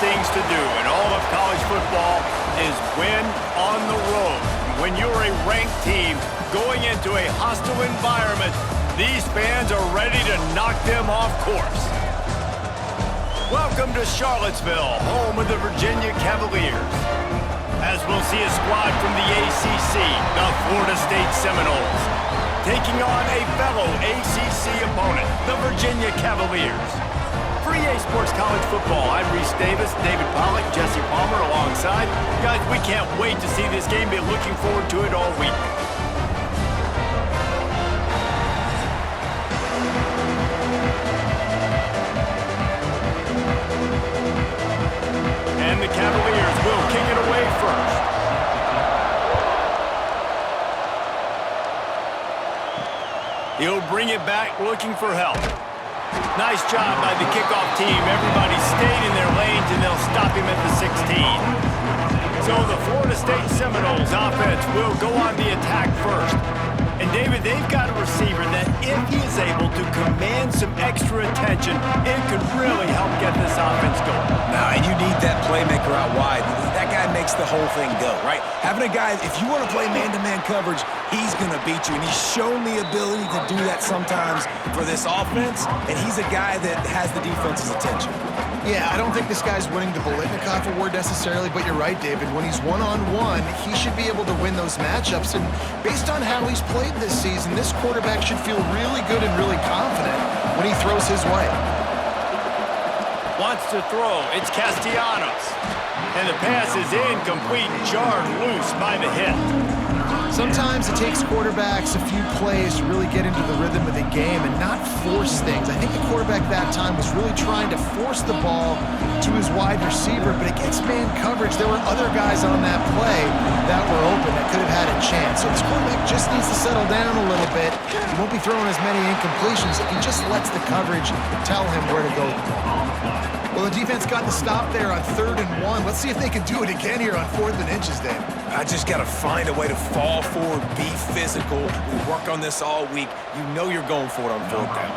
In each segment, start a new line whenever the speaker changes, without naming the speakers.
things to do in all of college football is win on the road. When you're a ranked team going into a hostile environment, these fans are ready to knock them off course. Welcome to Charlottesville, home of the Virginia Cavaliers. As we'll see a squad from the ACC, the Florida State Seminoles, taking on a fellow ACC opponent, the Virginia Cavaliers. For EA Sports College Football, I'm Reese Davis, David Pollack, Jesse Palmer alongside. Guys, we can't wait to see this game. Been looking forward to it all week. And the Cavaliers will kick it away first. He'll bring it back looking for help. Nice job by the kickoff team. Everybody stayed in their lanes, and they'll stop him at the 16. So the Florida State Seminoles offense will go on the attack first. And David, they've got a receiver that if he is able to command some extra attention, it could really help get this offense going.
Now, and you need that playmaker out wide. That guy makes the whole thing go, right? Having a guy, if you want to play man-to-man coverage, he's going to beat you. And he's shown the ability to do that sometimes for this offense. And he's a guy that has the defense's attention.
Yeah, I don't think this guy's winning the Biletnikoff award necessarily, but you're right, David. When he's one-on-one, he should be able to win those matchups. And based on how he's played this season, this quarterback should feel really good and really confident when he throws his way.
Wants to throw. It's Castellanos. And the pass is incomplete, jarred loose by the hit.
Sometimes it takes quarterbacks a few plays to really get into the rhythm of the game and not force things. I think the quarterback that time was really trying to force the ball to his wide receiver, but against man coverage, there were other guys on that play that were open that could have had a chance. So this quarterback just needs to settle down a little bit. He won't be throwing as many incompletions if he just lets the coverage tell him where to go with the ball. Well, the defense got the stop there on 3rd and 1. Let's see if they can do it again here on 4th and inches, Dave.
I just got to find a way to fall forward, be physical. We work on this all week. You know you're going for it on 4th down.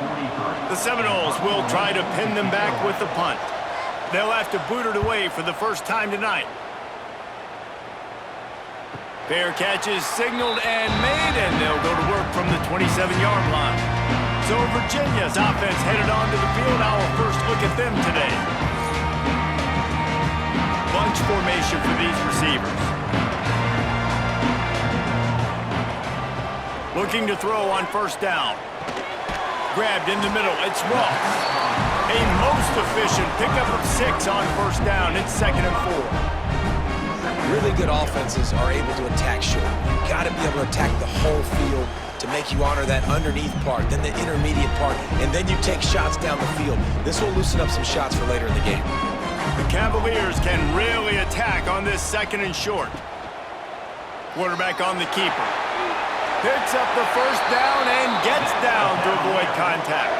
The Seminoles will try to pin them back with the punt. They'll have to boot it away for the first time tonight. Fair catch is signaled and made, and they'll go to work from the 27-yard line. So Virginia's offense headed onto the field. Our first look at them today. Bunch formation for these receivers. Looking to throw on 1st down. Grabbed in the middle. It's Ross. A most efficient pickup of 6 on 1st down. It's 2nd and 4.
Really good offenses are able to attack short. You've got to be able to attack the whole field to make you honor that underneath part, then the intermediate part, and then you take shots down the field. This will loosen up some shots for later in the game.
The Cavaliers can really attack on this 2nd and short. Quarterback on the keeper. Picks up the 1st down and gets down to avoid contact.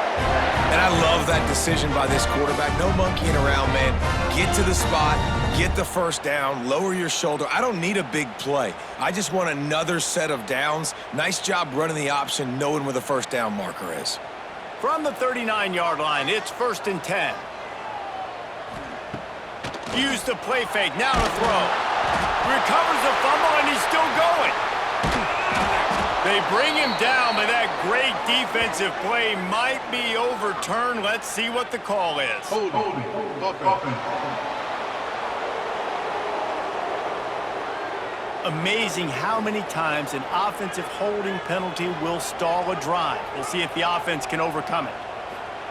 And I love that decision by this quarterback. No monkeying around, man. Get to the spot, get the 1st down, lower your shoulder. I don't need a big play. I just want another set of downs. Nice job running the option, knowing where the 1st down marker is.
From the 39-yard line, it's 1st and 10. Use the play fake, now to throw. Recovers the fumble, and he's still going. They bring him down, but that great defensive play might be overturned. Let's see what the call is. Amazing how many times an offensive holding penalty will stall a drive. We'll see if the offense can overcome it.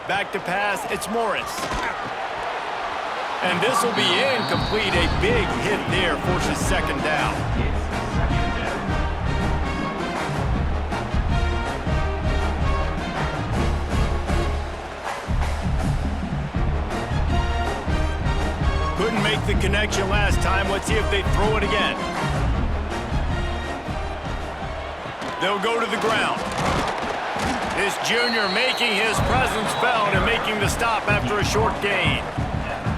Back to pass, it's Morris. And this will be incomplete. A big hit there forces 2nd down. Couldn't make the connection last time. Let's see if they throw it again. They'll go to the ground. This junior making his presence felt and making the stop after a short gain.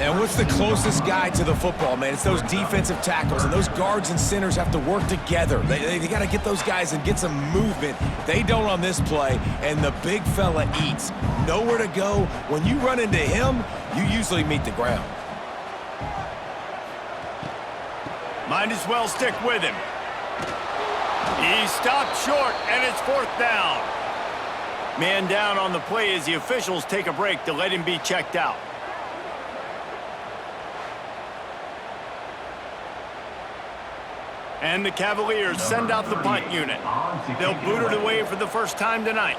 And what's the closest guy to the football, man? It's those defensive tackles, and those guards and centers have to work together. They got to get those guys and get some movement. They don't on this play, and the big fella eats. Nowhere to go. When you run into him, you usually meet the ground.
Might as well stick with him. He stopped short, and it's 4th down. Man down on the play as the officials take a break to let him be checked out. And the Cavaliers send out the punt unit. They'll boot it away for the first time tonight.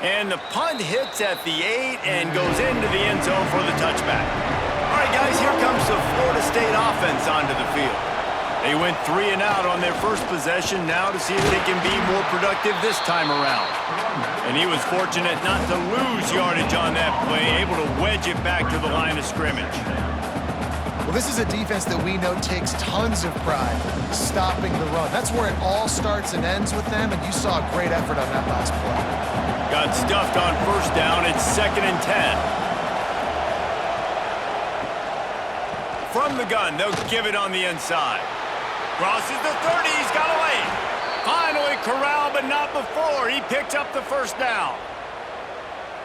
And the punt hits at the 8 and goes into the end zone for the touchback. All right, guys, here comes the Florida State offense onto the field. They went 3 and out on their first possession now to see if they can be more productive this time around. And he was fortunate not to lose yardage on that play, able to wedge it back to the line of scrimmage.
Well, this is a defense that we know takes tons of pride stopping the run. That's where it all starts and ends with them, and you saw a great effort on that last play.
Got stuffed on first down. It's 2nd and 10. From the gun, they'll give it on the inside. Crosses the 30. He's got away. Finally corralled, but not before. He picks up the first down.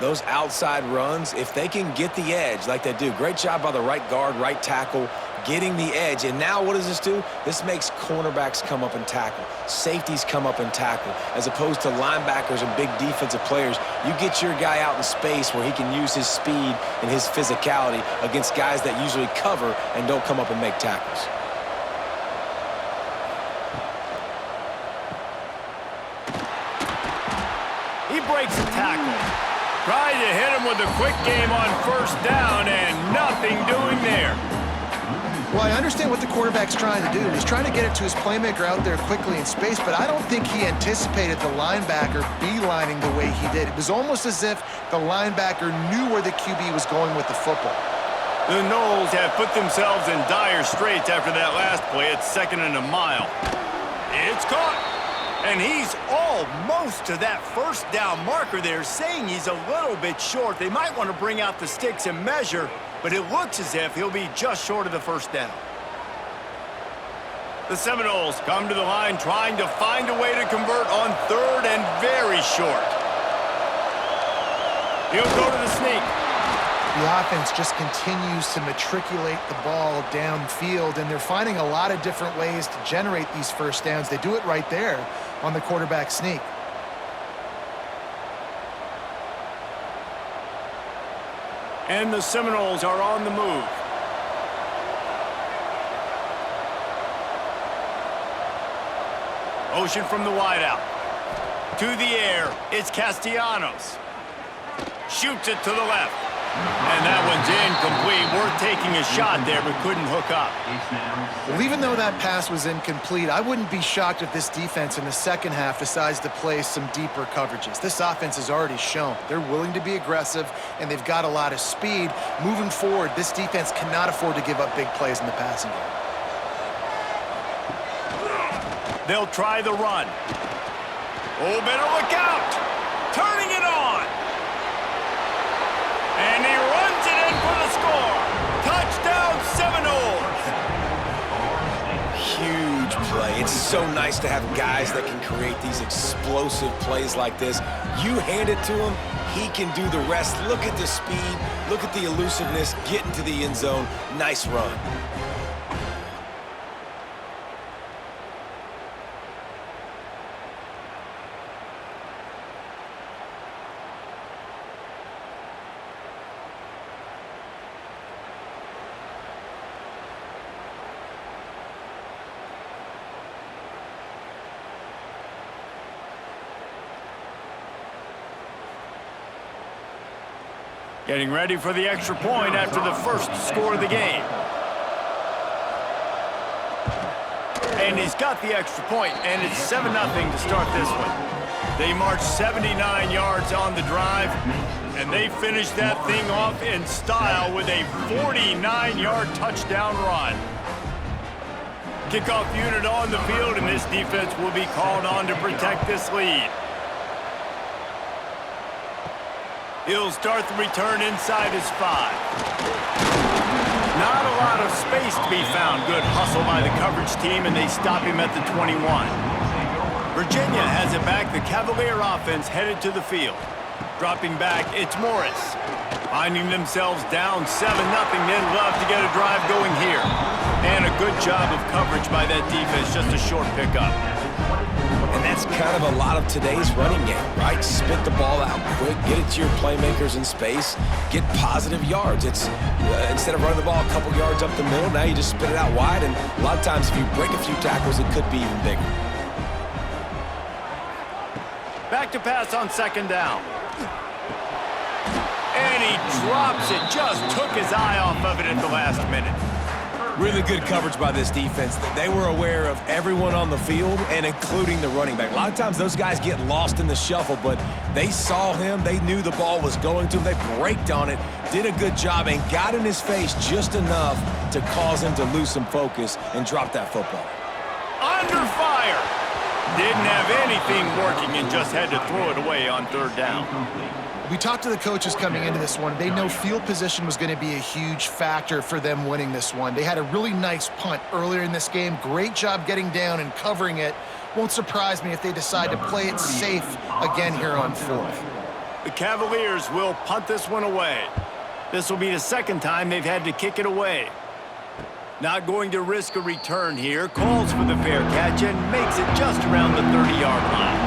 Those outside runs, if they can get the edge like they do, great job by the right guard, right tackle, getting the edge. And now what does this do? This makes cornerbacks come up and tackle. Safeties come up and tackle. As opposed to linebackers and big defensive players, you get your guy out in space where he can use his speed and his physicality against guys that usually cover and don't come up and make tackles.
He breaks a tackle. Tried to hit him with a quick game on first down, and nothing doing there.
Well, I understand what the quarterback's trying to do. He's trying to get it to his playmaker out there quickly in space, but I don't think he anticipated the linebacker beelining the way he did. It was almost as if the linebacker knew where the QB was going with the football.
The Noles have put themselves in dire straits after that last play. It's 2nd and a mile. It's caught. And he's almost to that first down marker there, saying he's a little bit short. They might want to bring out the sticks and measure, but it looks as if he'll be just short of the first down. The Seminoles come to the line trying to find a way to convert on 3rd and very short. He'll go to the sneak.
The offense just continues to matriculate the ball downfield, and they're finding a lot of different ways to generate these first downs. They do it right there on the quarterback sneak.
And the Seminoles are on the move. Motion from the wideout. To the air, it's Castellanos. Shoots it to the left. And that one's incomplete. Worth taking a shot there, but couldn't hook up.
Well, even though that pass was incomplete, I wouldn't be shocked if this defense in the second half decides to play some deeper coverages. This offense has already shown they're willing to be aggressive, and they've got a lot of speed. Moving forward, this defense cannot afford to give up big plays in the passing game.
They'll try the run. Oh, better look out! Turning it on! And he runs it in for the score. Touchdown, Seminoles.
Huge play. It's so nice to have guys that can create these explosive plays like this. You hand it to him, he can do the rest. Look at the speed. Look at the elusiveness. Get into the end zone. Nice run.
Getting ready for the extra point after the first score of the game. And he's got the extra point, and it's 7-0 to start this one. They marched 79 yards on the drive, and they finished that thing off in style with a 49-yard touchdown run. Kickoff unit on the field, and this defense will be called on to protect this lead. He'll start the return inside his 5. Not a lot of space to be found. Good hustle by the coverage team, and they stop him at the 21. Virginia has it back. The Cavalier offense headed to the field. Dropping back, it's Morris. Finding themselves down 7-0. They'd love to get a drive going here. And a good job of coverage by that defense. Just a short pickup.
And that's kind of a lot of today's running game, right? Spit the ball out quick, get it to your playmakers in space, get positive yards. It's instead of running the ball a couple yards up the middle, now you just spit it out wide. And a lot of times if you break a few tackles, it could be even bigger.
Back to pass on 2nd down. And he drops it. Just took his eye off of it at the last minute.
Really good coverage by this defense. They were aware of everyone on the field and including the running back. A lot of times those guys get lost in the shuffle, but they saw him. They knew the ball was going to him. They braked on it, did a good job, and got in his face just enough to cause him to lose some focus and drop that football.
Under fire. Didn't have anything working and just had to throw it away on 3rd down.
We talked to the coaches coming into this one. They know field position was going to be a huge factor for them winning this one. They had a really nice punt earlier in this game. Great job getting down and covering it. Won't surprise me if they decide to play it safe again here on 4th.
The Cavaliers will punt this one away. This will be the 2nd time they've had to kick it away. Not going to risk a return here. Calls for the fair catch and makes it just around the 30-yard line.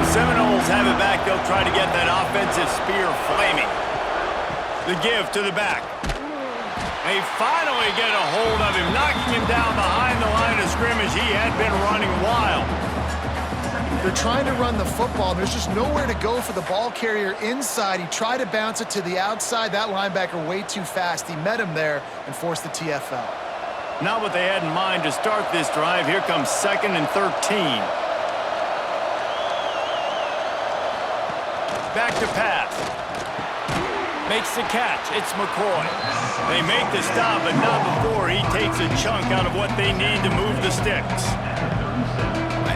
The Seminoles have it back. They'll try to get that offensive spear flaming. The give to the back. They finally get a hold of him, knocking him down behind the line of scrimmage. He had been running wild.
They're trying to run the football. There's just nowhere to go for the ball carrier inside. He tried to bounce it to the outside. That linebacker way too fast. He met him there and forced the TFL.
Not what they had in mind to start this drive. Here comes 2nd and 13. Back to pass. Makes the catch. It's McCoy. They make the stop, but not before he takes a chunk out of what they need to move the sticks.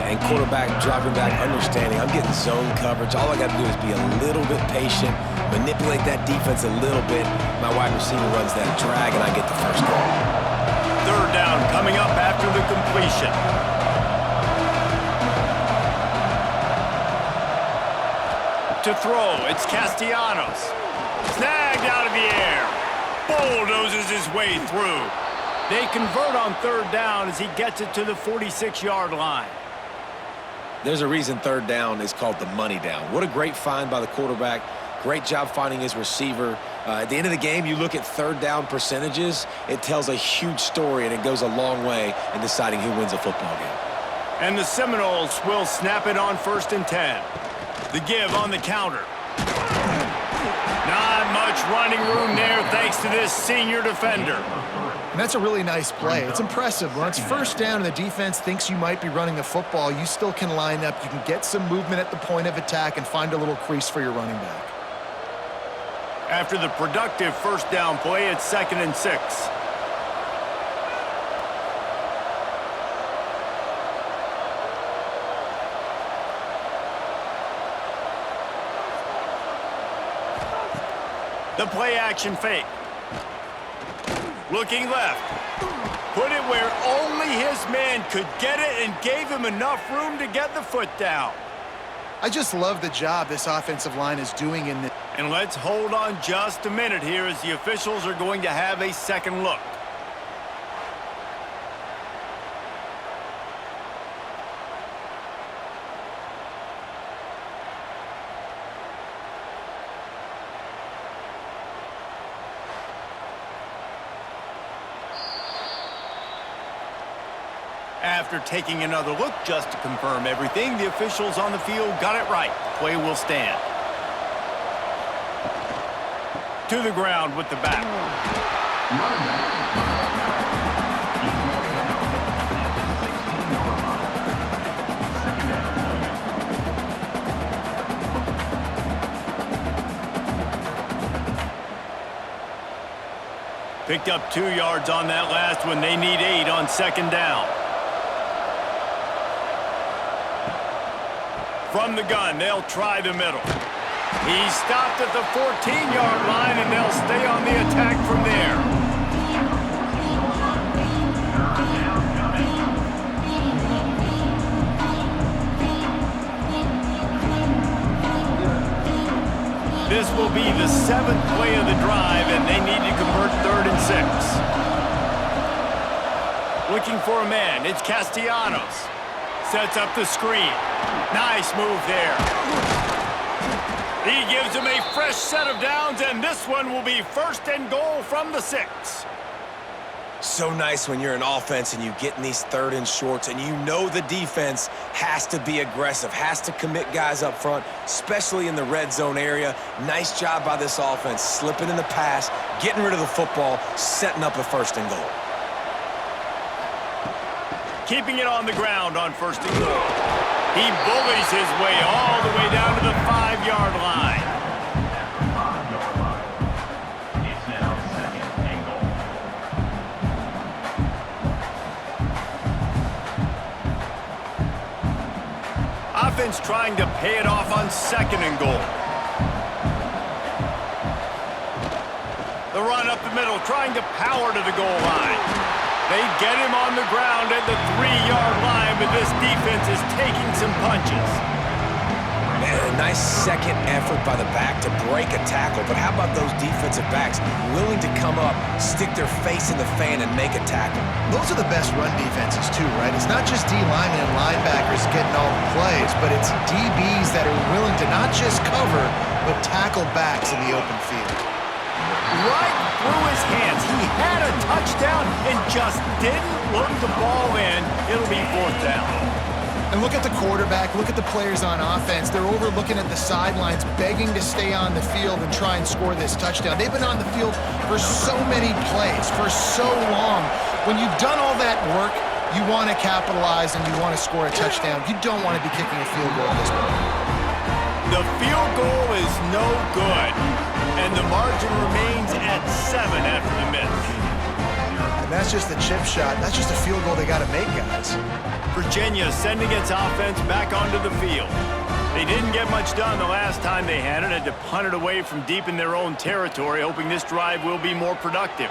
And quarterback dropping back, understanding I'm getting zone coverage. All I got to do is be a little bit patient, manipulate that defense a little bit. My wide receiver runs that drag, and I get the 1st down.
3rd down coming up after the completion. To throw, it's Castellanos. Snagged out of the air. Bulldozes his way through. They convert on 3rd down as he gets it to the 46-yard line.
There's a reason 3rd down is called the money down. What a great find by the quarterback. Great job finding his receiver. At the end of the game, you look at 3rd down percentages. It tells a huge story, and it goes a long way in deciding who wins a football game.
And the Seminoles will snap it on 1st and 10. The give on the counter. Not much running room there thanks to this senior defender.
And that's a really nice play. It's impressive. When it's 1st down and the defense thinks you might be running the football, you still can line up. You can get some movement at the point of attack and find a little crease for your running back.
After the productive 1st down play, it's 2nd and 6. The play action fake. Looking left. Put it where only his man could get it and gave him enough room to get the foot down.
I just love the job this offensive line is doing in this.
And let's hold on just a minute here as the officials are going to have a second look. After taking another look just to confirm everything, the officials on the field got it right. Play will stand. To the ground with the back. Picked up 2 yards on that last one. They need 8 on 2nd down. From the gun, they'll try the middle. He stopped at the 14-yard line, and they'll stay on the attack from there. will be the 7th play of the drive, and they need to convert 3rd and 6. Looking for a man, it's Castellanos. Sets up the screen. Nice move there. He gives him a fresh set of downs, and this one will be 1st and goal from the 6.
So nice when you're an offense and you get in these 3rd and shorts and you know the defense has to be aggressive, has to commit guys up front, especially in the red zone area. Nice job by this offense, slipping in the pass, getting rid of the football, setting up a 1st and goal.
Keeping it on the ground on 1st and goal. He bullies his way all the way down to the 5-yard line. Offense trying to pay it off on 2nd and goal. The run up the middle, trying to power to the goal line. They get him on the ground at the 3-yard line, but this defense is taking some punches.
Man, a nice second effort by the back to break a tackle, but how about those defensive backs willing to come up, stick their face in the fan, and make a tackle?
Those are the best run defenses too, right? It's not just D-linemen and linebackers getting all the plays, but it's DBs that are willing to not just cover, but tackle backs in the open field.
Right through his hands. He had a touchdown and just didn't look the ball in. It'll be 4th down.
And look at the quarterback, look at the players on offense. They're over looking at the sidelines, begging to stay on the field and try and score this touchdown. They've been on the field for so many plays, for so long. When you've done all that work, you want to capitalize and you want to score a touchdown. You don't want to be kicking a field goal at this point.
The field goal is no good, and the margin remains at 7 after the miss.
And that's just a chip shot. That's just a field goal they got to make, guys.
Virginia sending its offense back onto the field. They didn't get much done the last time they had it, had to punt it away from deep in their own territory, hoping this drive will be more productive.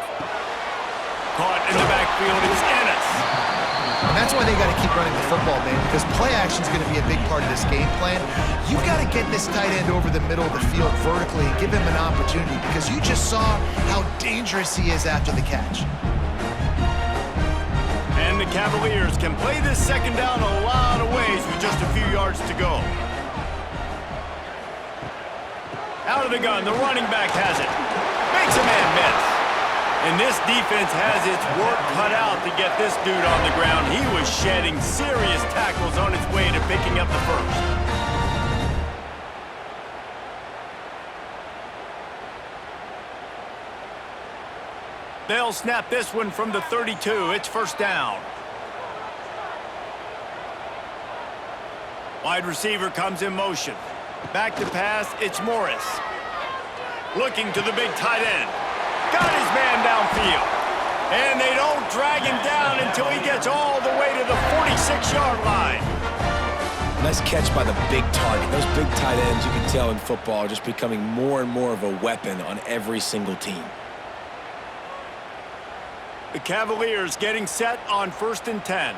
Caught in the backfield, it's Ennis.
And that's why they got to keep running the football, man, because play action is going to be a big part of this game plan. You've got to get this tight end over the middle of the field vertically and give him an opportunity, because you just saw how dangerous he is after the catch.
And the Cavaliers can play this 2nd down a lot of ways with just a few yards to go. Out of the gun, the running back has it. Makes a man miss. And this defense has its work cut out to get this dude on the ground. He was shedding serious tackles on his way to picking up the 1st. They'll snap this one from the 32. It's 1st down. Wide receiver comes in motion. Back to pass, it's Morris. Looking to the big tight end. Got his man downfield. And they don't drag him down until he gets all the way to the 46-yard line.
Nice catch by the big target. Those big tight ends, you can tell in football, are just becoming more and more of a weapon on every single team.
The Cavaliers getting set on 1st and 10.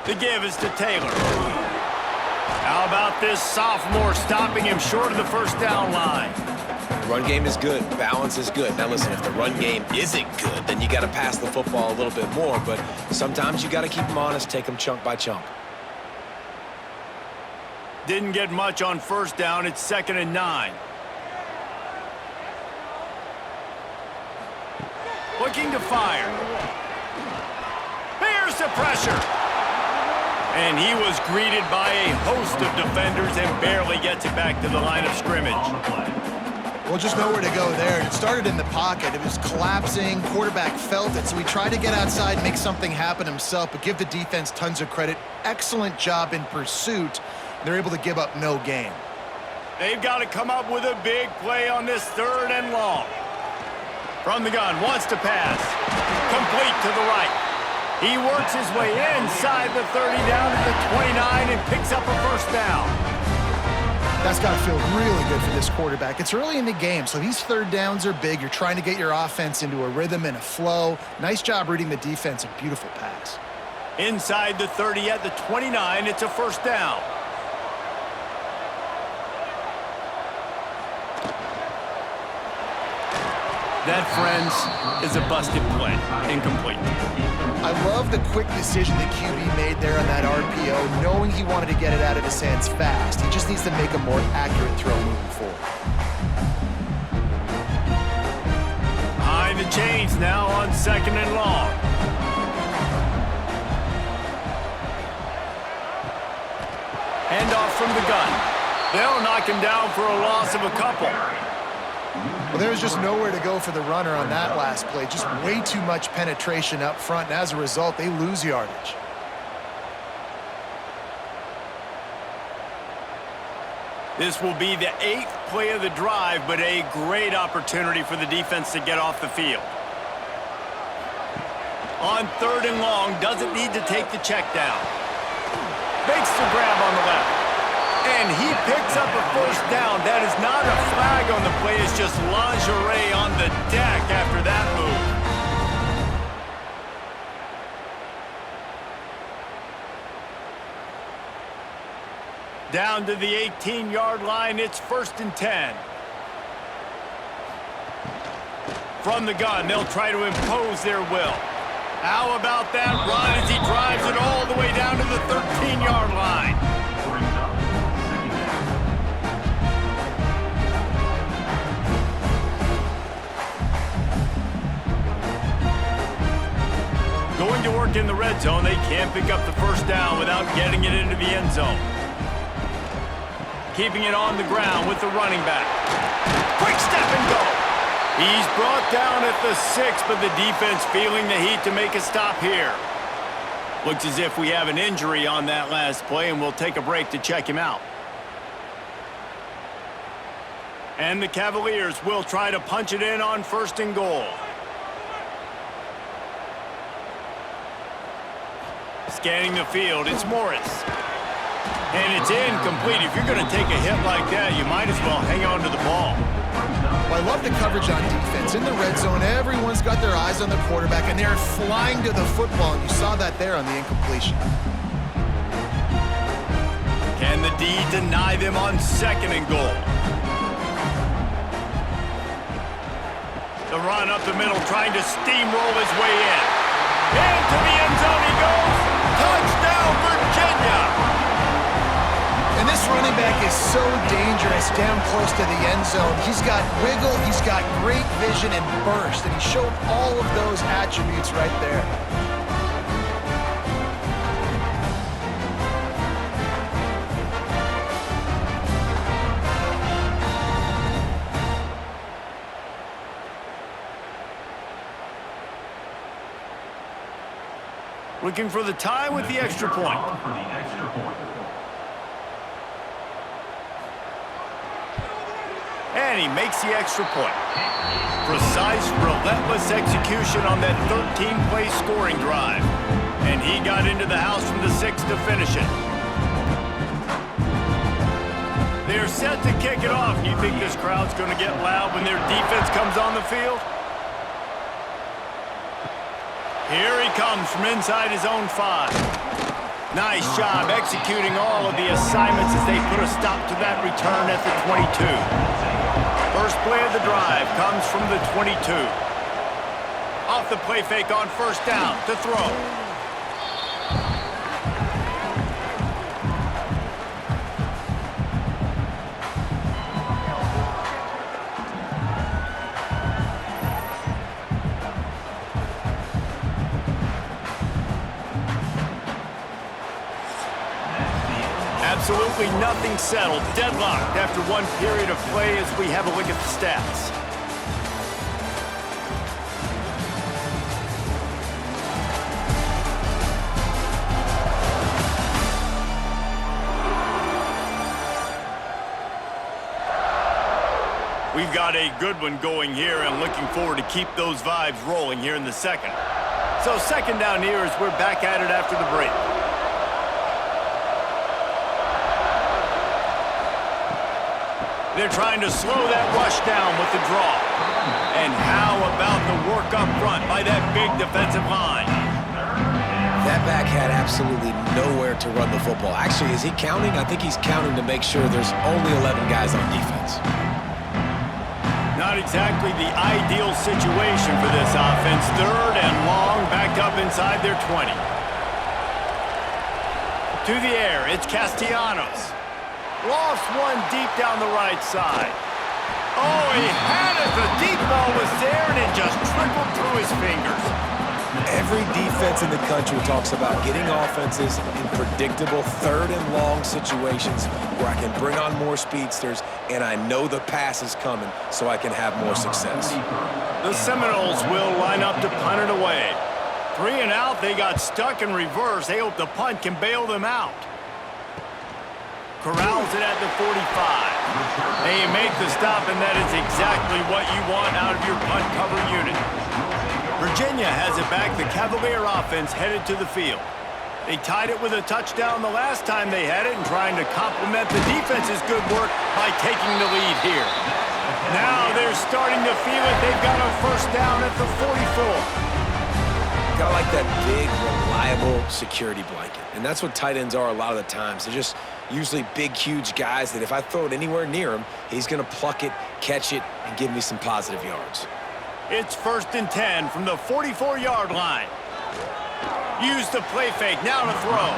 The give is to Taylor. How about this sophomore stopping him short of the 1st down line?
Run game is good. Balance is good. Now listen, if the run game isn't good, then you got to pass the football a little bit more. But sometimes you got to keep them honest, take them chunk by chunk.
Didn't get much on 1st down. It's 2nd and 9. Looking to fire. Here's the pressure. And he was greeted by a host of defenders and barely gets it back to the line of scrimmage.
Well, just nowhere to go there. It started in the pocket. It was collapsing. Quarterback felt it, so he tried to get outside, make something happen himself, but give the defense tons of credit. Excellent job in pursuit. They're able to give up no gain.
They've got to come up with a big play on this 3rd and long. From the gun, wants to pass. Complete to the right. He works his way inside the 30 down to the 29 and picks up a 1st down.
That's got to feel really good for this quarterback. It's early in the game, so these 3rd downs are big. You're trying to get your offense into a rhythm and a flow. Nice job reading the defense. A beautiful pass.
Inside the 30 at the 29, it's a first down. That, friends, is a busted play. Incomplete.
I love the quick decision the QB made there on that RPO, knowing he wanted to get it out of his hands fast. He just needs to make a more accurate throw moving forward.
Behind the chains now on 2nd and long. Handoff from the gun. They'll knock him down for a loss of a couple.
Well, there was just nowhere to go for the runner on that last play. Just way too much penetration up front, and as a result, they lose yardage.
This will be the 8th play of the drive, but a great opportunity for the defense to get off the field. On 3rd and long, doesn't need to take the check down. Makes the grab on the left. And he picks up a first down. That is not a flag on the play. It's just lingerie on the deck after that move. Down to the 18-yard line. It's 1st and 10. From the gun, they'll try to impose their will. How about that run as he drives it all the way down to the 13-yard line? Going to work in the red zone, they can't pick up the first down without getting it into the end zone. Keeping it on the ground with the running back. Quick step and go. He's brought down at the 6, but the defense feeling the heat to make a stop here. Looks as if we have an injury on that last play, and we'll take a break to check him out. And the Cavaliers will try to punch it in on 1st and goal. Scanning the field, it's Morris. And it's incomplete. If you're going to take a hit like that, you might as well hang on to the ball.
Well, I love the coverage on defense. In the red zone, everyone's got their eyes on the quarterback, and they're flying to the football, and you saw that there on the incompletion.
Can the D deny them on 2nd and goal? The run up the middle, trying to steamroll his way in. Into the end zone he goes. Touchdown, Virginia!
And this running back is so dangerous down close to the end zone. He's got wiggle, he's got great vision and burst, and he showed all of those attributes right there.
Looking for the tie with the extra point. And he makes the extra point. Precise, relentless execution on that 13-play scoring drive. And he got into the house from the 6 to finish it. They're set to kick it off. Do you think this crowd's going to get loud when their defense comes on the field? Here he comes from inside his own 5. Nice job executing all of the assignments as they put a stop to that return at the 22. First play of the drive comes from the 22. Off the play fake on 1st down to throw. Absolutely nothing settled. Deadlocked after one period of play as we have a look at the stats. We've got a good one going here and looking forward to keep those vibes rolling here in the second. So 2nd down here as we're back at it after the break. They're trying to slow that rush down with the draw. And how about the work up front by that big defensive line?
That back had absolutely nowhere to run the football. Actually, is he counting? I think he's counting to make sure there's only 11 guys on defense.
Not exactly the ideal situation for this offense. 3rd and long, backed up inside their 20. To the air, it's Castellanos. Lost one deep down the right side. Oh, he had it. The deep ball was there, and it just trickled through his fingers.
Every defense in the country talks about getting offenses in predictable 3rd and long situations where I can bring on more speedsters and I know the pass is coming so I can have more success.
The Seminoles will line up to punt it away. 3 and out, they got stuck in reverse. They hope the punt can bail them out. Corrals it at the 45. They make the stop, and that is exactly what you want out of your punt cover unit. Virginia has it back. The Cavalier offense headed to the field. They tied it with a touchdown the last time they had it and trying to complement the defense's good work by taking the lead here. Now they're starting to feel it. They've got a first down at the 44.
Got like that big, reliable security blanket. And that's what tight ends are a lot of the times. They're just usually big, huge guys that if I throw it anywhere near him, he's going to pluck it, catch it, and give me some positive yards.
It's 1st and 10 from the 44-yard line. Use the play fake, now to throw.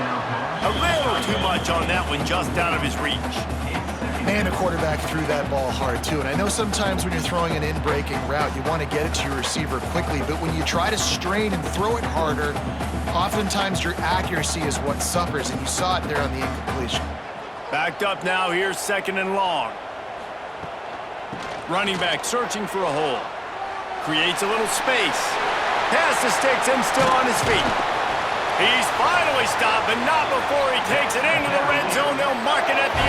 A little too much on that one, just out of his reach.
Man, the quarterback threw that ball hard, too. And I know sometimes when you're throwing an in-breaking route, you want to get it to your receiver quickly. But when you try to strain and throw it harder, oftentimes your accuracy is what suffers. And you saw it there on the incompletion.
Backed up now, here's 2nd and long. Running back searching for a hole. Creates a little space. Pass the sticks and still on his feet. He's finally stopped, but not before he takes it into the red zone. They'll mark it at the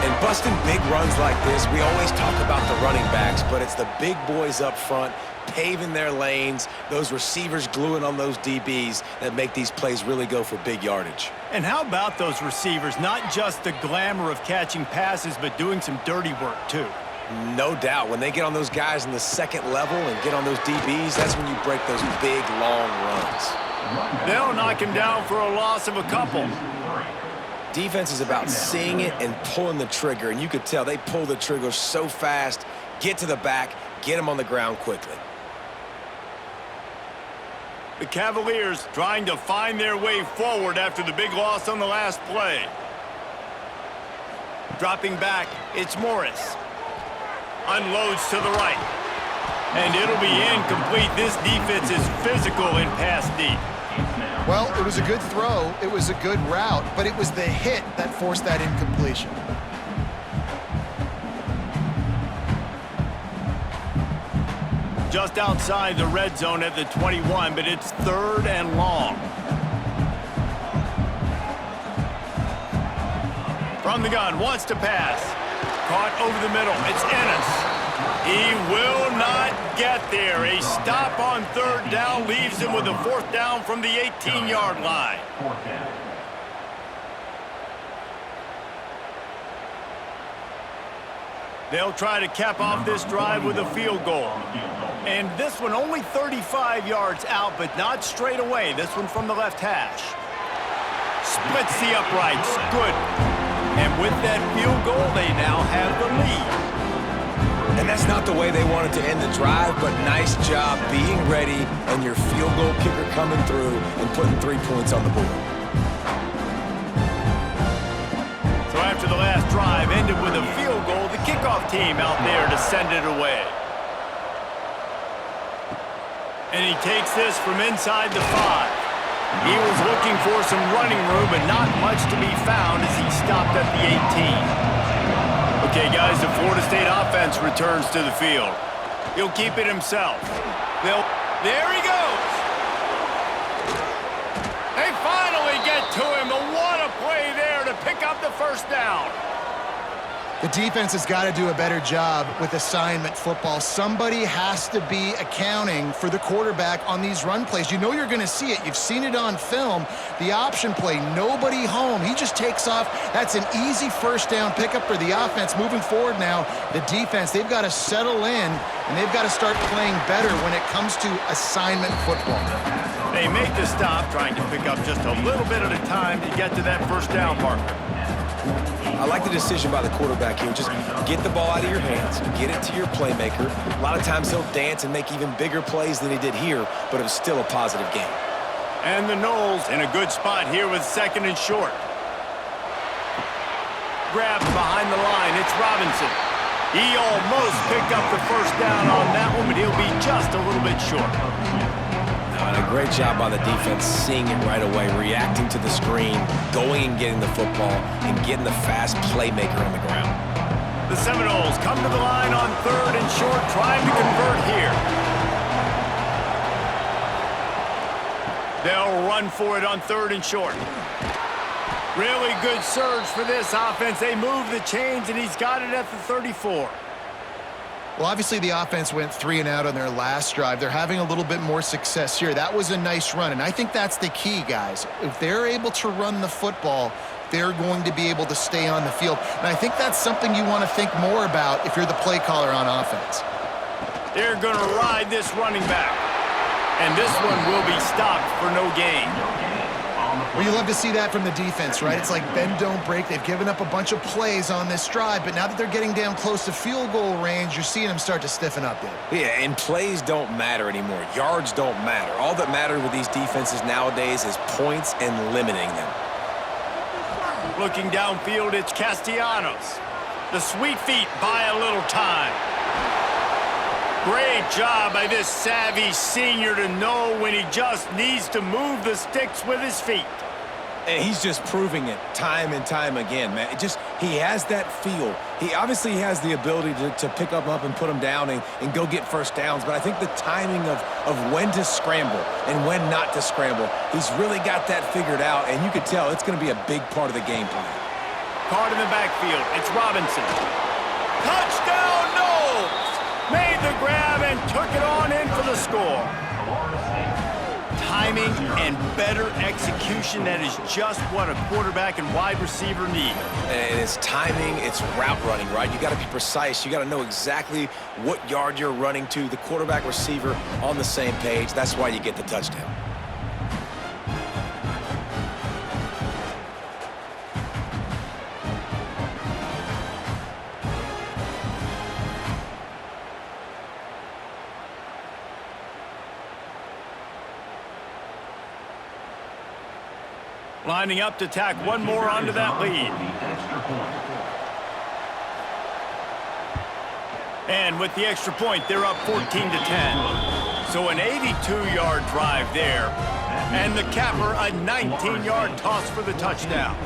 18.
And busting big runs like this, we always talk about the running backs, but it's the big boys up front paving their lanes, those receivers gluing on those DBs that make these plays really go for big yardage.
And how about those receivers? Not just the glamour of catching passes, but doing some dirty work, too.
No doubt. When they get on those guys in the 2nd level and get on those DBs, that's when you break those big, long runs.
They'll knock him down for a loss of a couple.
Defense is about seeing it and pulling the trigger, and you could tell they pull the trigger so fast, get to the back, get him on the ground quickly.
The Cavaliers trying to find their way forward after the big loss on the last play. Dropping back, it's Morris. Unloads to the right. And it'll be incomplete. This defense is physical in pass deep.
Well, it was a good throw. It was a good route, but it was the hit that forced that incompletion.
Just outside the red zone at the 21, but it's 3rd and long. From the gun, wants to pass. Caught over the middle. It's Ennis. He will not get there. A stop on 3rd down leaves him with a 4th down from the 18-yard line. They'll try to cap off this drive with a field goal. And this one only 35 yards out, but not straight away. This one from the left hash. Splits the uprights. Good. And with that field goal, they now have the lead.
And that's not the way they wanted to end the drive, but nice job being ready and your field goal kicker coming through and putting 3 points on the board.
So after the last drive ended with a field goal, the kickoff team out there to send it away. And he takes this from inside the 5. He was looking for some running room, but not much to be found as he stopped at the 18. Okay, guys, the Florida State offense returns to the field. He'll keep it himself. There he goes. They finally get to him. But what a play there to pick up the first down.
The defense has got to do a better job with assignment football. Somebody has to be accounting for the quarterback on these run plays. You know you're going to see it. You've seen it on film. The option play, nobody home. He just takes off. That's an easy first down pickup for the offense. Moving forward now, the defense, they've got to settle in, and they've got to start playing better when it comes to assignment football.
They they make the stop, trying to pick up just a little bit at a time to get to that first down marker.
I like the decision by the quarterback here. Just get the ball out of your hands, get it to your playmaker. A lot of times he'll dance and make even bigger plays than he did here, but it was still a positive game.
And the Noles in a good spot here with 2nd and short. Grabbed behind the line, it's Robinson. He almost picked up the first down on that one, but he'll be just a little bit short.
And a great job by the defense seeing it right away, reacting to the screen, going and getting the football, and getting the fast playmaker on the ground.
The Seminoles come to the line on 3rd and short, trying to convert here. They'll run for it on 3rd and short. Really good surge for this offense. They move the chains, and he's got it at the 34.
Well, obviously the offense went 3 and out on their last drive. They're having a little bit more success here. That was a nice run, and I think that's the key, guys. If they're able to run the football, they're going to be able to stay on the field. And I think that's something you want to think more about if you're the play caller on offense.
They're going to ride this running back, and this one will be stopped for no gain.
Well, you love to see that from the defense, right? It's like bend, don't break. They've given up a bunch of plays on this drive, but now that they're getting down close to field goal range, you're seeing them start to stiffen up there.
Yeah, and plays don't matter anymore. Yards don't matter. All that matters with these defenses nowadays is points and limiting them.
Looking downfield, it's Castellanos. The sweet feet buy a little time. Great job by this savvy senior to know when he just needs to move the sticks with his feet.
And he's just proving it time and time again, man. He has that feel. He obviously has the ability to pick them up and put them down and go get first downs, but I think the timing of when to scramble and when not to scramble, he's really got that figured out, and you can tell it's going to be a big part of the game plan.
Caught in the backfield, it's Robinson. Touchdown, Noles! Made the grab and took it on in for the score. Timing and better execution, that is just what a quarterback and wide receiver need.
And it's timing, it's route running, right? You got to be precise. You got to know exactly what yard you're running to. The quarterback receiver on the same page. That's why you get the touchdown.
Lining up to tack one more onto that lead. And with the extra point, they're up 14-10. So an 82-yard drive there. And the capper, a 19-yard toss for the touchdown.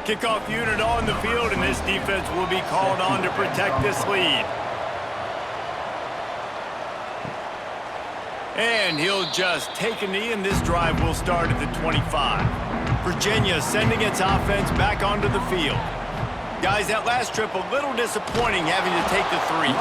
Kickoff unit on the field, and this defense will be called on to protect this lead. And he'll just take a knee, and this drive will start at the 25. Virginia sending its offense back onto the field. Guys, that last trip, a little disappointing having to take the 3.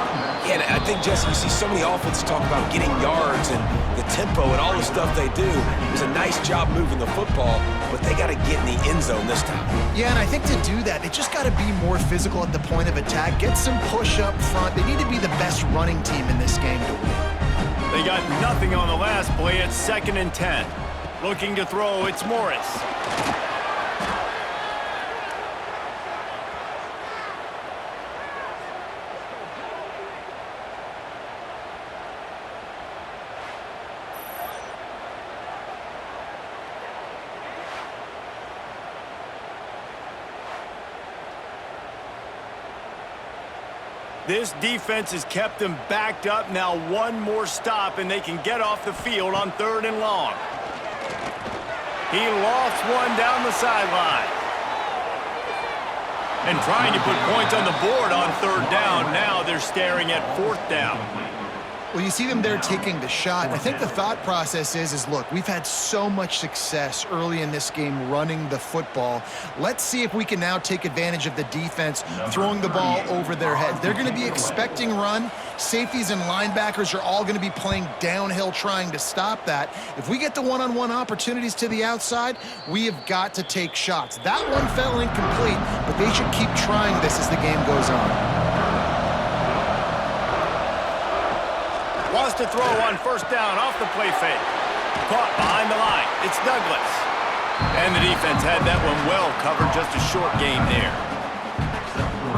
Yeah, and I think, Jesse, you see so many offenses talk about getting yards and the tempo and all the stuff they do. It was a nice job moving the football, but they got to get in the end zone this time.
Yeah, and I think to do that, they just got to be more physical at the point of attack, get some push up front. They need to be the best running team in this game to win.
They got nothing on the last play. It's 2nd and 10. Looking to throw, it's Morris. This defense has kept them backed up. Now one more stop, and they can get off the field on 3rd and long. He lost one down the sideline. And trying to put points on the board on 3rd down. Now they're staring at 4th down.
Well, you see them there taking the shot. I think the thought process is look, we've had so much success early in this game running the football. Let's see if we can now take advantage of the defense throwing the ball over their heads. They're going to be expecting run. Safeties and linebackers are all going to be playing downhill trying to stop that. If we get the one-on-one opportunities to the outside, we have got to take shots. That one fell incomplete, but they should keep trying this as the game goes on.
Just a throw on first down off the play fake. Caught behind the line. It's Douglas. And the defense had that one well covered. Just a short game there.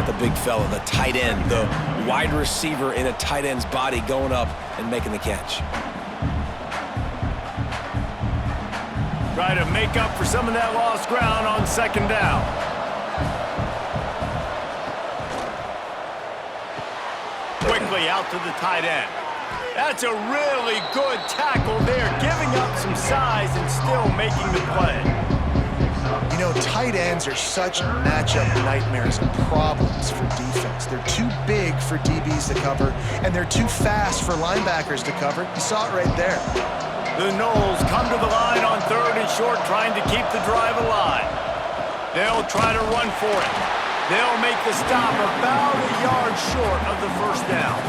The big fella, the tight end, the wide receiver in a tight end's body going up and making the catch.
Try to make up for some of that lost ground on second down. Quickly out to the tight end. That's a really good tackle there, giving up some size and still making the play.
You know, tight ends are such matchup nightmares and problems for defense. They're too big for DBs to cover, and they're too fast for linebackers to cover. You saw it right there.
The Noles come to the line on third and short, trying to keep the drive alive. They'll try to run for it. They'll make the stop about a yard short of the first down.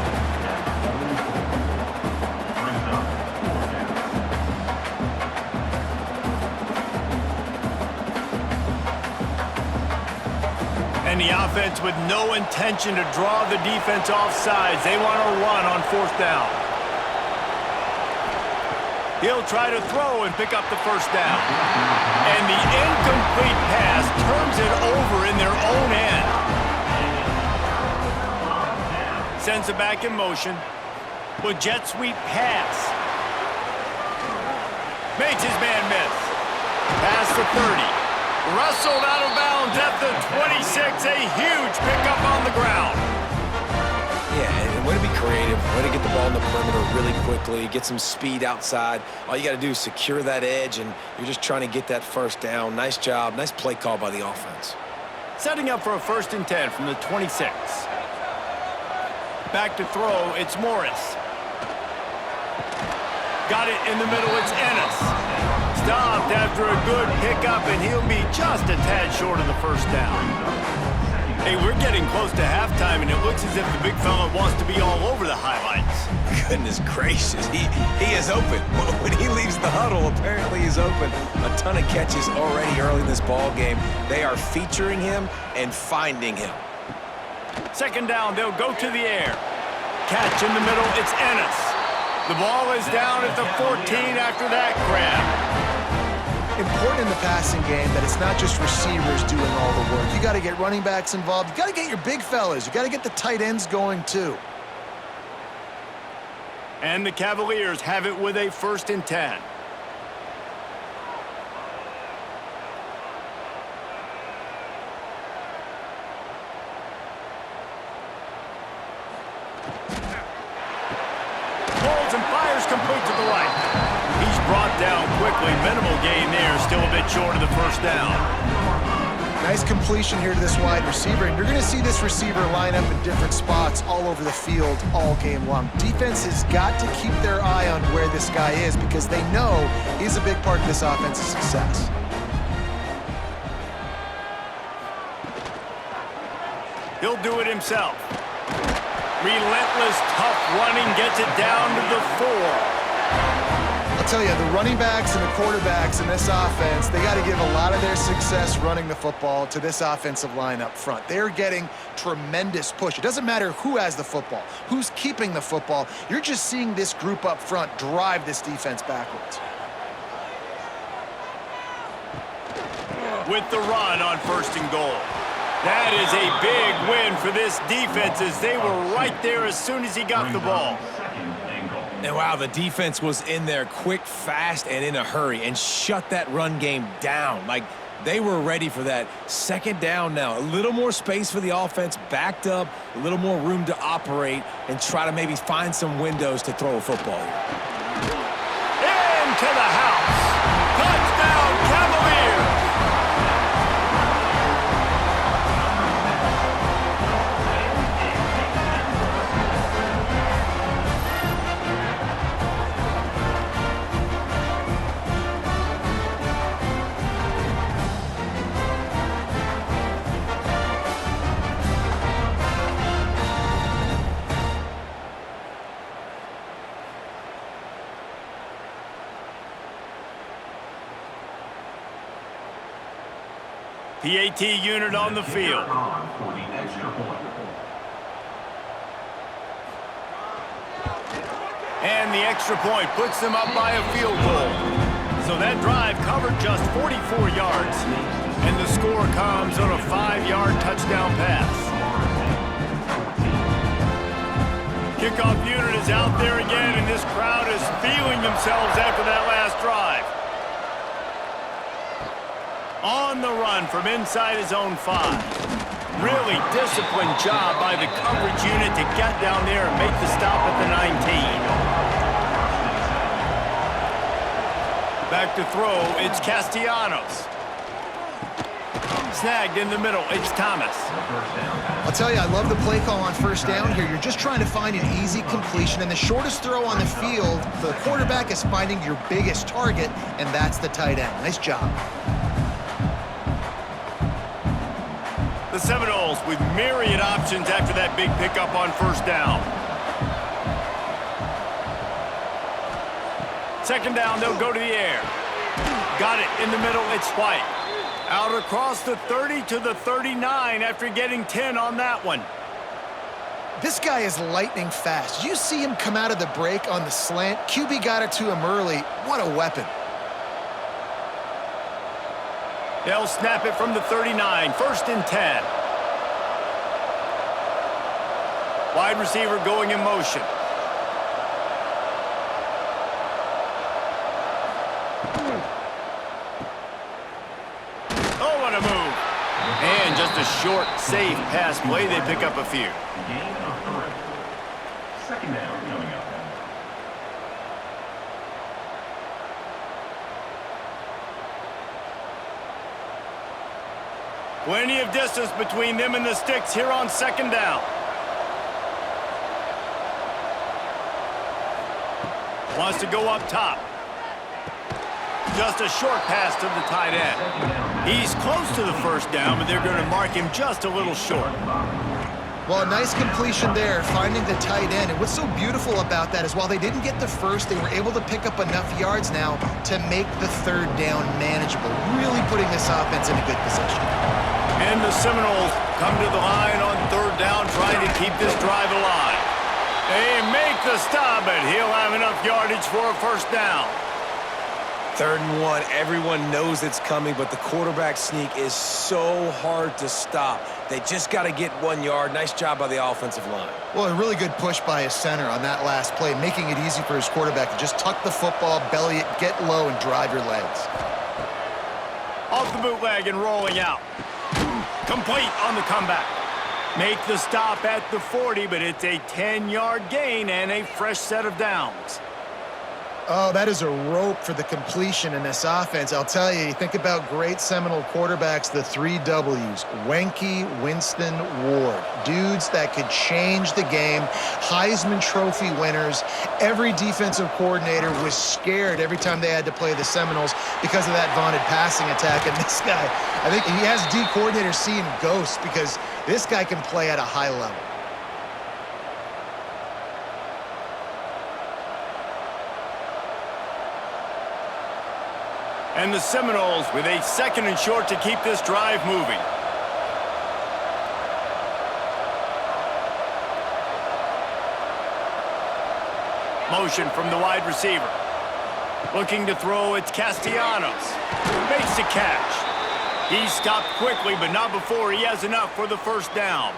And the offense with no intention to draw the defense off sides. They want to run on fourth down. He'll try to throw and pick up the first down. And the incomplete pass turns it over in their own end. Sends it back in motion. With jet sweep pass. Makes his man miss. Pass to 30. Wrestled out of bounds at the 26. A huge pickup on the ground.
Yeah, and way to be creative. Way to get the ball in the perimeter really quickly. Get some speed outside. All you got to do is secure that edge, and you're just trying to get that first down. Nice job. Nice play call by the offense.
Setting up for a 1st and 10 from the 26. Back to throw. It's Morris. Got it in the middle. It's Ennis. Stopped after a good pickup, and he'll be just a tad short of the first down. Hey, we're getting close to halftime, and it looks as if the big fella wants to be all over the highlights.
Goodness gracious, he is open. When he leaves the huddle, apparently he's open. A ton of catches already early in this ball game. They are featuring him and finding him.
Second down, they'll go to the air. Catch in the middle, it's Ennis. The ball is down at the 14 after that grab.
Important in the passing game that it's not just receivers doing all the work. You got to get running backs involved. You got to get your big fellas. You got to get the tight ends going too.
And the Cavaliers have it with a 1st and 10. Pulls and fires complete to the right. He's brought down quickly. Minimal gain there. Still a bit short of the first down.
Nice completion here to this wide receiver, and you're going to see this receiver line up in different spots all over the field all game long. Defense has got to keep their eye on where this guy is because they know he's a big part of this offense's success.
He'll do it himself. Relentless, tough running, gets it down to the 4.
I'll tell you, the running backs and the quarterbacks in this offense, they got to give a lot of their success running the football to this offensive line up front. They're getting tremendous push. It doesn't matter who has the football, who's keeping the football. You're just seeing this group up front drive this defense backwards.
With the run on 1st and goal. That is a big win for this defense as they were right there as soon as he got the ball.
And wow, the defense was in there quick, fast, and in a hurry and shut that run game down. Like, they were ready for that. Second down now. A little more space for the offense, backed up, a little more room to operate and try to maybe find some windows to throw a football here.
Into the house. Touchdown, Cavaliers. PAT unit on the field. And the extra point puts them up by a field goal. So that drive covered just 44 yards. And the score comes on a 5-yard touchdown pass. Kickoff unit is out there again, and this crowd is feeling themselves after that last drive. On the run from inside his own 5. Really disciplined job by the coverage unit to get down there and make the stop at the 19. Back to throw, it's Castellanos. Snagged in the middle, it's Thomas.
I'll tell you, I love the play call on first down here. You're just trying to find an easy completion, and the shortest throw on the field, the quarterback is finding your biggest target, and that's the tight end. Nice job.
The Seminoles with myriad options after that big pickup on first down. Second down, they'll go to the air. Got it in the middle, it's White. Out across the 30 to the 39 after getting 10 on that one.
This guy is lightning fast. You see him come out of the break on the slant. QB got it to him early. What a weapon.
They'll snap it from the 39, 1st and 10. Wide receiver going in motion. Oh, what a move. And just a short, safe pass play. They pick up a few.
Second down coming up.
Plenty of distance between them and the sticks here on second down. Wants to go up top. Just a short pass to the tight end. He's close to the first down, but they're going to mark him just a little short.
Well, a nice completion there, finding the tight end. And what's so beautiful about that is while they didn't get the first, they were able to pick up enough yards now to make the third down manageable, really putting this offense in a good position.
And the Seminoles come to the line on third down, trying to keep this drive alive. They make the stop, but he'll have enough yardage for a first down.
3rd and 1, everyone knows it's coming, but the quarterback sneak is so hard to stop. They just got to get 1 yard. Nice job by the offensive line.
Well, a really good push by his center on that last play, making it easy for his quarterback to just tuck the football, belly it, get low, and drive your legs.
Off the bootleg and rolling out. Complete on the comeback. Make the stop at the 40, but it's a 10-yard gain and a fresh set of downs.
Oh, that is a rope for the completion in this offense. I'll tell you, you think about great Seminole quarterbacks, the 3 W's, Wenke, Winston, Ward. Dudes that could change the game, Heisman Trophy winners. Every defensive coordinator was scared every time they had to play the Seminoles because of that vaunted passing attack. And this guy, I think he has D coordinators seeing ghosts because this guy can play at a high level.
And the Seminoles with a 2nd and short to keep this drive moving. Motion from the wide receiver. Looking to throw, it's Castellanos. Makes the catch. He stopped quickly, but not before he has enough for the first down.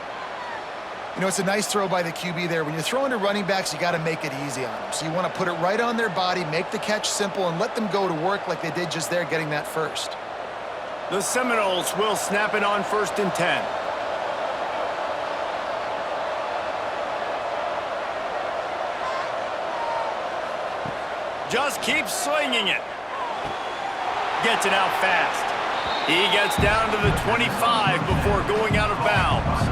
You know, it's a nice throw by the QB there. When you're throwing to running backs, you got to make it easy on them. So you want to put it right on their body, make the catch simple, and let them go to work like they did just there, getting that first.
The Seminoles will snap it on 1st and 10. Just keeps slinging it. Gets it out fast. He gets down to the 25 before going out of bounds.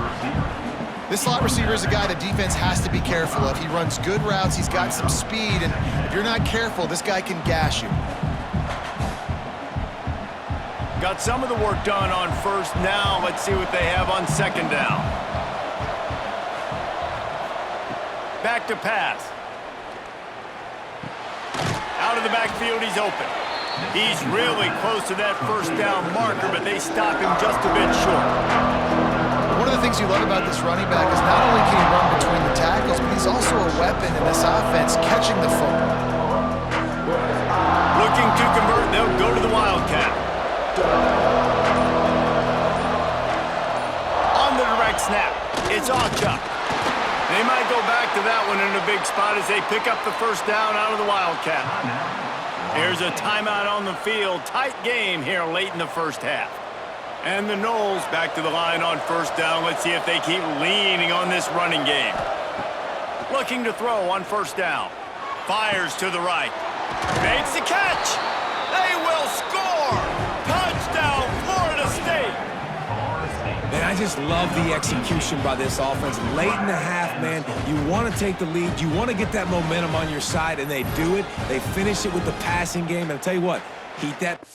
This slot receiver is a guy the defense has to be careful of. He runs good routes, he's got some speed, and if you're not careful, this guy can gash you.
Got some of the work done on first. Now let's see what they have on second down. Back to pass. Out of the backfield, he's open. He's really close to that first down marker, but they stop him just a bit short.
One of the things you love about this running back is not only can he run between the tackles, but he's also a weapon in this offense, catching the
It's Achuk. They might go back to that one in a big spot as they pick up the first down out of the Wildcat. Here's a timeout on the field. Tight game here late in the first half. And the Noles back to the line on first down. Let's see if they keep leaning on this running game. Looking to throw on first down. Fires to the right. Makes the catch. They will score. Touchdown, Florida State.
Man, I just love the execution by this offense. Late in the half, man, you want to take the lead. You want to get that momentum on your side, and they do it. They finish it with the passing game. And I'll tell you what, heat that...